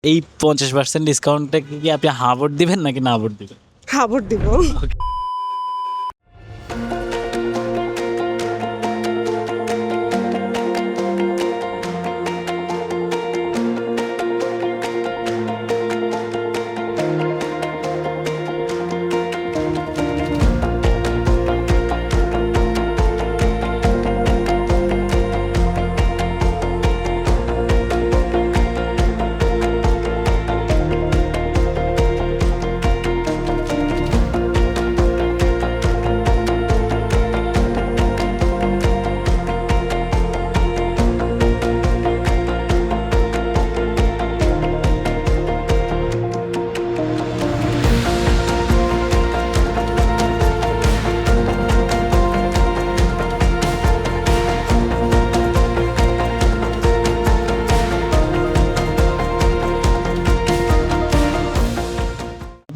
এই 50% ডিসকাউন্টটা কি আপনি হা ভোট দিবেন নাকি না ভোট দিবেন? খাবার দিব।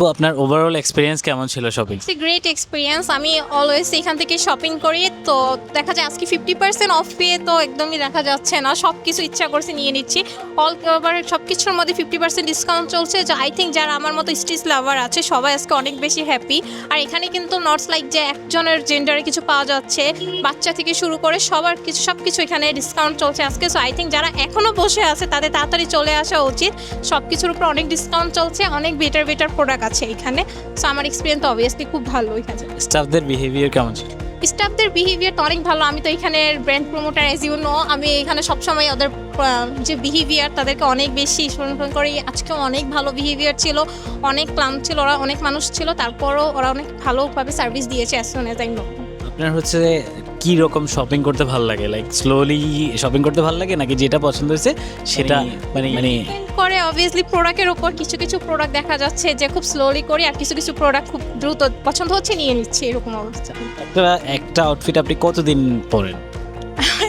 আপু আপনার ওভারঅল এক্সপিরিয়েন্স কেমন ছিল shopping? It's a great experience. আমি অলওয়েজ এখান থেকে শপিং করি, তো দেখা যায় আজকে 50% অফ পেয়ে তো একদমই দেখা যাচ্ছে না, সব কিছু ইচ্ছা করছে নিয়ে নিচ্ছি। অল ওভার সব কিছুর মধ্যে 50% ডিসকাউন্ট চলছে, যে আই থিঙ্ক যারা আমার মতো স্টিচ লাভার আছে সবাই আজকে অনেক বেশি হ্যাপি। আর এখানে কিন্তু নটস লাইক যে একজনের জেন্ডারে কিছু পাওয়া যাচ্ছে, বাচ্চা থেকে শুরু করে সবার কিছু সব কিছু এখানে ডিসকাউন্ট চলছে আজকে। সো আই থিঙ্ক যারা এখনও বসে আছে তাদের তাড়াতাড়ি চলে আসা উচিত। সব কিছুর উপর অনেক ডিসকাউন্ট চলছে, অনেক বেটার বেটার প্রোডাক্ট আছে এখানে। সো আমার এক্সপিরিয়েন্স অবভিয়াসলি খুব ভালো এখানে। স্টাফদের বিহেভিয়ার কেমন ছিল? স্টাফদের বিহেভিয়ার তো অনেক ভালো। আমি তো এখানের brand promoter, as you know. আমি এখানে সবসময় ওদের যে বিহেভিয়ার তাদেরকে অনেক বেশি অনুসরণ করি। আজকেও অনেক ভালো বিহেভিয়ার ছিল, অনেক ক্লান্ত ছিল ওরা, অনেক মানুষ ছিল, তারপরও ওরা অনেক ভালোভাবে সার্ভিস দিয়েছে as soon as I know. আপনার হচ্ছে কি রকম শপিং করতে ভালো লাগে? লাইক স্লোলি শপিং করতে ভালো লাগে নাকি যেটা পছন্দ হয়েছে সেটা মানে করে অবভিয়াসলি প্রোডাক্টের ওপর কিছু কিছু প্রোডাক্ট দেখা যাচ্ছে যে খুব স্লোলি করি, আর কিছু কিছু প্রোডাক্ট খুব দ্রুত পছন্দ হচ্ছে নিয়ে নিচ্ছি, এরকম অবস্থা। একটা আউটফিট আপনি কতদিন পরেন?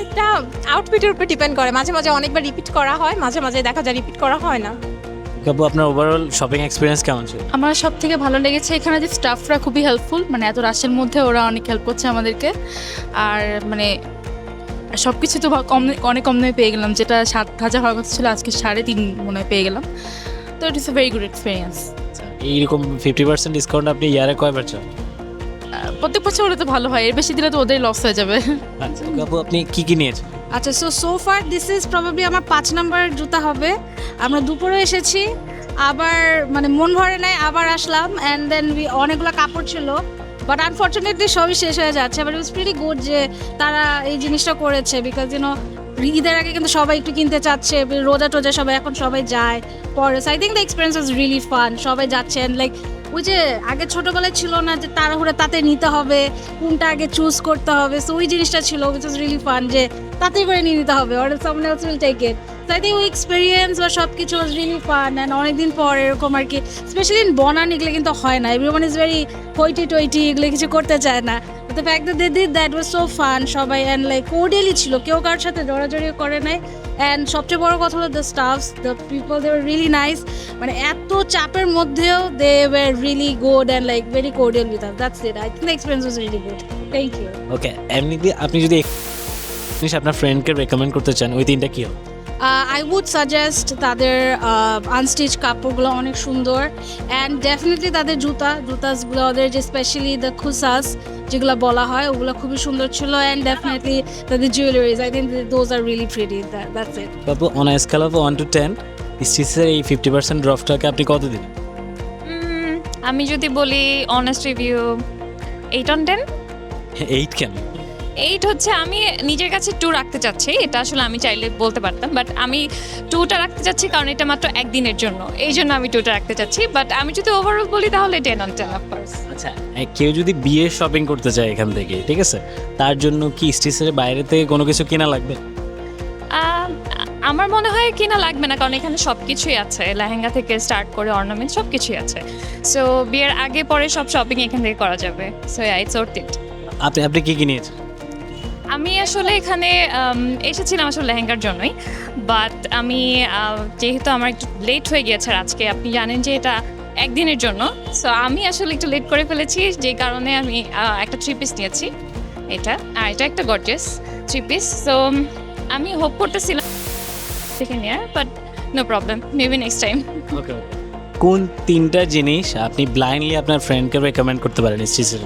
এটা আউটফিটের উপর ডিপেন্ড করে, মাঝে মাঝে অনেকবার রিপিট করা হয়, মাঝে মাঝে দেখা যায় রিপিট করা হয় না। আপু আপনার ওভারঅল শপিং এক্সপিরিয়েন্স কেমন ছিল? আমার সব থেকে ভালো লেগেছে এখানে যে স্টাফরা খুবই হেল্পফুল, মানে এত রাশের মধ্যে ওরা অনেক হেল্প করছে আমাদেরকে। আর মানে সব কিছু তো অনেক কম দামে পেয়ে গেলাম, যেটা 7,000 হওয়ার কথা ছিল আজকে 3.5 মনে হয় পেয়ে গেলাম। তো ইট ইস এ ভেরি গুড এক্সপিরিয়েন্স। এইরকম 50% ডিসকাউন্ট আপনি ইয়ারে কয়বার চান? প্রত্যেক বছর হলে তো ভালো হয়, এর বেশি দিলে তো ওদের লস হয়ে যাবে। আচ্ছা আপু আপনি কি নিয়েছেন? আচ্ছা, so far this is probably আমার 5 নাম্বার জুতা হবে। আমরা দুপুরে এসেছি, আবার মানে মন ভরে নাই, আবার আসলাম অ্যান্ড দেন অনেকগুলো কাপড় ছিল, বাট আনফর্চুনেটলি সবই শেষ হয়ে যাচ্ছে। But it was pretty good যে তারা এই জিনিসটা করেছে, বিকজ ঈদের আগে কিন্তু সবাই একটু কিনতে চাচ্ছে, রোজা টোজা সবাই এখন সবাই যায় পরে। I think the experience was really fun. সবাই যাচ্ছেন, লাইক ওই যে আগে ছোটোবেলায় ছিল না যে তাড়াহুড়ো তাতে নিতে হবে, কোনটা আগে চুজ করতে হবে, সো ওই জিনিসটা ছিল উইচ ইজ রিয়েলি ফান, যে তাতেই করে নিয়ে নিতে হবে, অর সামনে else will take it. So I think ওই এক্সপিরিয়েন্স বা সব কিছু ওয়াজ রিয়েলি ফান। অ্যান্ড অনেকদিন পর এরকম আর কি, স্পেশালি ইন বনান এগুলো কিন্তু হয় না, everyone is very hoity toity, এগুলো কিছু করতে চায় না। The fact that they did that was so fun. সবাই অ্যান্ড লাইক কোর্ডিয়ালি ছিল, কেউ কারোর সাথে জড়াজড়িও করে নাই। অ্যান্ড সবচেয়ে বড় কথা হলো the staffs, the people, they were really nice. মানে এত চাপের মধ্যেও they were really good and like very cordial with us. That's it. I think the experience was really good. Thank you. Okay, এমনিতে আপনি যদি জিনিস আপনার ফ্রেন্ডকে রেকমেন্ড করতে চান, ওই তিনটা কি হবে? আই উড সাজেস্ট তাদের আনস্টিচ কাপড়গুলো অনেক সুন্দর, অ্যান্ড ডেফিনেটলি তাদের জুতাসগুলো, ওদের যে স্পেশালি দ্য খুসাস যেগুলো বলা হয়, ওগুলো খুবই সুন্দর ছিল। অ্যান্ড ডেফিনেটলি তাদের jewelleries, I think those are really pretty. That's it. বাবু on a scale of 1 to 10 স্টিচের এই 50% ড্রপটাকে আপনি কত দিবেন? আমি যদি বলি অনেস্ট রিভিউ 8 on 10। 8 কেন? 8 হচ্ছে আমি নিজের কাছে 2 রাখতে চাচ্ছি, এটা আসলে আমি চাইলে বলতে পারতাম, বাট আমি 2টা রাখতে চাচ্ছি কারণ এটা মাত্র একদিনের জন্য, এই জন্য আমি 2টা রাখতে চাচ্ছি। বাট আমি যদি ওভারঅল বলি তাহলে 10 on 10 অফকোর্স। আচ্ছা, কেউ যদি বিয়ের শপিং করতে চায় এখান থেকে, ঠিক আছে, তার জন্য কি স্টিচের বাইরে থেকে কোনো কিছু কেনা লাগবে? আমার মনে হয় কিনা লাগবে না, কারণ এখানে সব কিছুই আছে, লেহেঙ্গা থেকে স্টার্ট করে অর্নামেন্ট সব কিছুই আছে। সো বিয়ের আগে পরে সব শপিং এখান থেকে করা যাবে। So it's worth it. আপনি কি নিয়েছেন? আমি আসলে এখানে এসেছিলাম আসলে লেহেঙ্গার জন্যই, বাট আমি যেহেতু আমার একটু লেট হয়ে গিয়েছে আজকে, আপনি জানেন যে এটা একদিনের জন্য, সো আমি আসলে একটু লেট করে ফেলেছি, যে কারণে আমি একটা 3 পিস নিয়েছি এটা, আর এটা একটা গর্জিয়াস 3 পিস। সো আমি হোপ করতেছিলাম থেকে নেওয়ার, but no problem, maybe next time. Okay, কোন তিনটা জিনিস আপনি ব্লাইন্ডলি আপনার ফ্রেন্ডকে রেকমেন্ড করতে পারেন স্টিচের?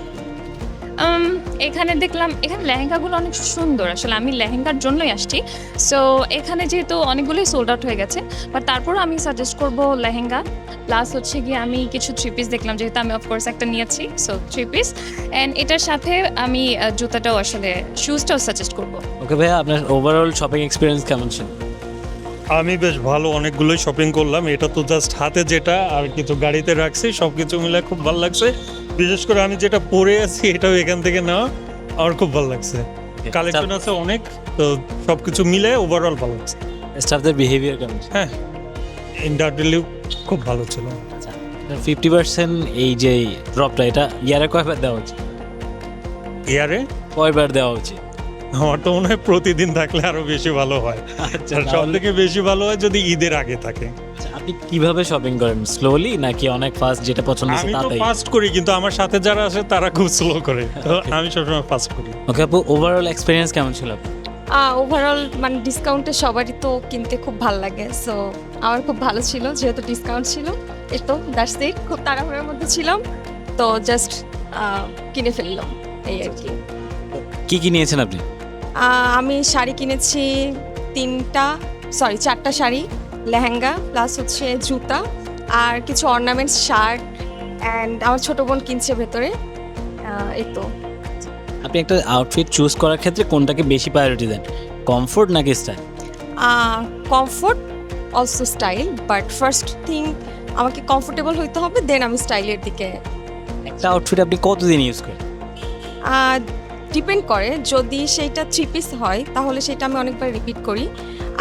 এখানে দেখলাম এখানে লেহেঙ্গাগুলো অনেক সুন্দর, আসলে আমি লেহেঙ্গার জন্যই আসছি। সো এখানে যেহেতু অনেকগুলোই সোল্ড আউট হয়ে গেছে, বাট তারপরও আমি সাজেস্ট করব লেহেঙ্গা, প্লাস হচ্ছে গিয়ে আমি কিছু থ্রি পিস দেখলাম, যেহেতু আমি অফকোর্স একটা নিয়েছি, সো থ্রি পিস। অ্যান্ড এটার সাথে আমি জুতাটাও আসলে শুজটাও সাজেস্ট করবো। ওকে ভাইয়া, আপনার ওভারঅল শপিং এক্সপিরিয়েন্স কেমন ছিল? আমি বেশ ভালো, অনেকগুলোই শপিং করলাম। এটা তো জাস্ট হাতে যেটা, আর কিছু গাড়িতে রাখছি, সব কিছু মিলে খুব ভালো লাগছে। বিশেষ করে আমি যেটা পরে আছি এটাও এখান থেকে নেওয়া, আমার খুব ভালো লাগছে। কালেকশন আছে অনেক, তো সব কিছু মিলে ওভারঅল ভালো লাগছে। স্টাফদের বিহেভিয়ার কেমন ছিল? হ্যাঁ, ইন্টারভিউ খুব ভালো ছিল। 50% এই যে ড্রপটা, এটা ইয়ারে কয়বার দেওয়া উচিত? ইয়ারে কয়বার দেওয়া উচিত? আমার তো মনে হয় প্রতিদিন থাকলে আরো বেশি ভালো হয়। আচ্ছা, আর সব থেকে বেশি ভালো হয় যদি ঈদের আগে থাকে। আপনি কিভাবে শপিং করেন, স্লোলি নাকি অনেক ফাস্ট, যেটা পছন্দ হচ্ছে আমি তো তাতেই? ফাস্ট করি, কিন্তু আমার সাথে যারা আসে তারা খুব স্লো করে, তো আমি সবসময় ফাস্ট করি। ওকে আপু, ওভারঅল এক্সপিরিয়েন্স কেমন ছিল আপনার? ওভারঅল মানে ডিসকাউন্টে সবারই তো কিনতে খুব ভালো লাগে, সো আমার খুব ভালো ছিল যেহেতু ডিসকাউন্ট ছিল। এই তো দ্যাটস ইট, খুব তাড়াহুড়োর মধ্যে ছিলাম, তো জাস্ট কিনে ফেললাম এই আর কি। কি কি নিয়েছেন আপনি? আমি শাড়ি কিনেছি চারটা শাড়ি, লেহেঙ্গা, প্লাস হচ্ছে জুতা আর কিছু অর্নামেন্টস, শার্ট, অ্যান্ড আমার ছোটো বোন কিনছে ভেতরে। এই তো। আপনি একটা আউটফিট চুজ করার ক্ষেত্রে কোনটাকে বেশি প্রায়োরিটি দেন, কমফোর্ট নাকি style? Comfort also style, but first thing আমাকে কমফোর্টেবল হইতে হবে, দেন আমি স্টাইলের দিকে। একটা আউটফিট আপনি কতদিন ইউজ করেন? ডিপেন্ড করে, যদি সেইটা থ্রি পিস হয় তাহলে সেটা আমি অনেকবার রিপিট করি,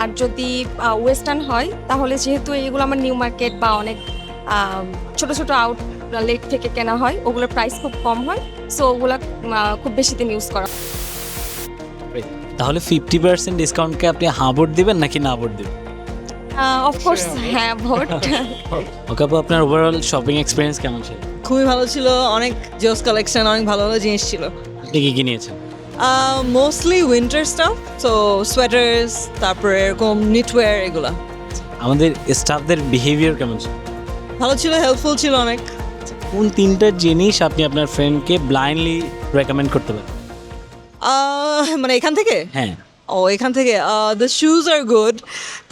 আর যদি ওয়েস্টার্ন হয় তাহলে যেহেতু এগুলো আমার নিউ মার্কেট বা অনেক ছোট ছোট আউটলেট থেকে কেনা হয়, ওগুলোর প্রাইস খুব কম হয়, সো ওগুলো খুব বেশি দিন ইউজ করা। তাহলে 50% ডিসকাউন্টকে আপনি হ্যাঁ ভোট দিবেন নাকি না ভোট দিবেন? অফকোর্স হ্যাঁ, ভোট। ওকে আপু, আপনার ওভারঅল শপিং এক্সপিরিয়েন্স কেমন ছিল? খুবই ভালো ছিল, অনেক জোস কালেকশন, অনেক ভালো ভালো জিনিস ছিল। আপনি কি কি নিয়েছেন? Mostly winter staff, so sweaters, তারপরে এরকম নিটওয়্যার, এগুলা আমাদের স্টাফদের বিহেভিয়ার কেমন ছিল? ভালো ছিল, হেল্পফুল ছিল অনেক। কোন তিনটা জিনিস আপনি আপনার ফ্রেন্ডকে ব্লাইন্ডলি রেকমেন্ড করতে পারেন? মানে এখান থেকে হ্যাঁ, এখান থেকে দ্য শুজ আর গুড,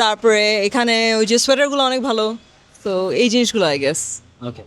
তারপরে এখানে ওই যে সোয়েটারগুলো অনেক ভালো, তো এই জিনিসগুলো আই গেস। ওকে।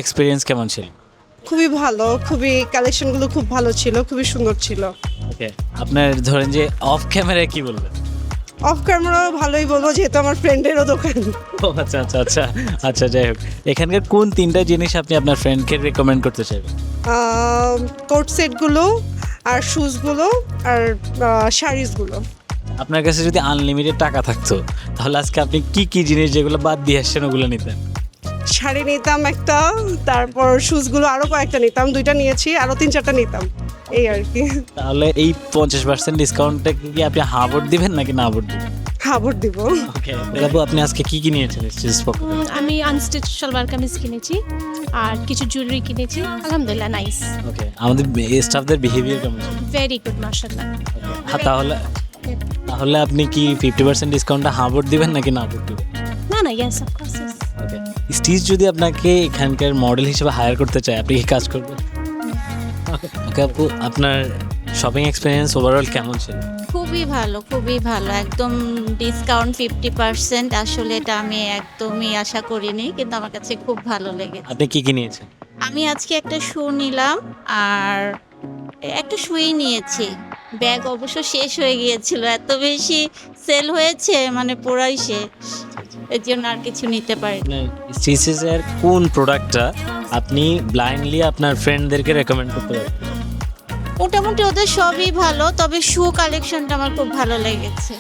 এক্সপিরিয়েন্স কেমন ছিল? খুবই ভালো, খুবই কালেকশনগুলো খুব ভালো ছিল, খুবই সুন্দর ছিল। ওকে, আপনার ধরেন যে অফ ক্যামেরায় কি বলবেন? অফ ক্যামেরাও ভালোই বলবো, যেহেতু আমার ফ্রেন্ডেরও দোকান। ও আচ্ছা আচ্ছা আচ্ছা আচ্ছা, যাই হোক, এখানকার কোন তিনটা জিনিস আপনি আপনার ফ্রেন্ডকে রেকমেন্ড করতে চাইবেন? কোট সেটগুলো আর শুজগুলো আর শাড়িজগুলো। আপনার কাছে যদি আনলিমিটেড টাকা থাকতো তাহলে আজকে আপনি কি কি জিনিস যেগুলো বাদ দিয়ে আসছেন ওগুলো নিতেন? শাড়ি নিতাম একটা, তারপর শুজগুলো আরও কয়েকটা নিতাম, 2টা নিয়েছি, আরও 3-4টা নিতাম, এই আর কি। তাহলে এই 50% ডিসকাউন্টটা কি আপনি হ্যাঁ ভোট দিবেন নাকি না ভোট দিবেন? খাবার দিব। ওকে আপু, আপনি আজকে কি কি নিয়েছেন স্টিচ পক্ষ থেকে? আমি আনস্টিচ সালোয়ার কামিজ কিনেছি আর কিছু জুয়েলারি কিনেছি, আলহামদুলিল্লাহ নাইস, ওকে, আমাদের স্টাফদের বিহেভিয়ার কেমন ছিল? ভেরি গুড মাশাআল্লাহ। হ্যাঁ, তাহলে আপনি কি 50% ডিসকাউন্টটা হ্যাঁ ভোট দিবেন নাকি না ভোট দিবেন? না না, yes of course. Okay, stitch যদি আপনাকে এখানকার মডেল হিসেবে হায়ার করতে চায় আপনি কি কাজ করবেন? ওকে আপু, আপনার শপিং এক্সপিরিয়েন্স ওভারঅল কেমন ছিল? খুবই ভালো, খুবই ভালো, একদম ডিসকাউন্ট 50%, আসলে এটা আমি একদমই আশা করিনি, কিন্তু আমার কাছে খুব ভালো লেগেছে। আপনি কি কি নিয়েছেন? আমি আজকে একটা শু নিলাম আর একটা শুই নিয়েছি। ব্যাগ অবশ্য শেষ হয়ে গিয়েছিল, এত বেশি সেল হয়েছে, মানে পুরাই শেষ, এর জন্য আর কিছু নিতে পারি। স্টিচেসের কোন প্রোডাক্টটা আপনি ব্লাইন্ডলি আপনার ফ্রেন্ডদেরকে রেকমেন্ড করতে পারবেন? মোটামুটি ওদের সবই ভালো, তবে শু কালেকশনটা আমার খুব ভালো লেগেছে।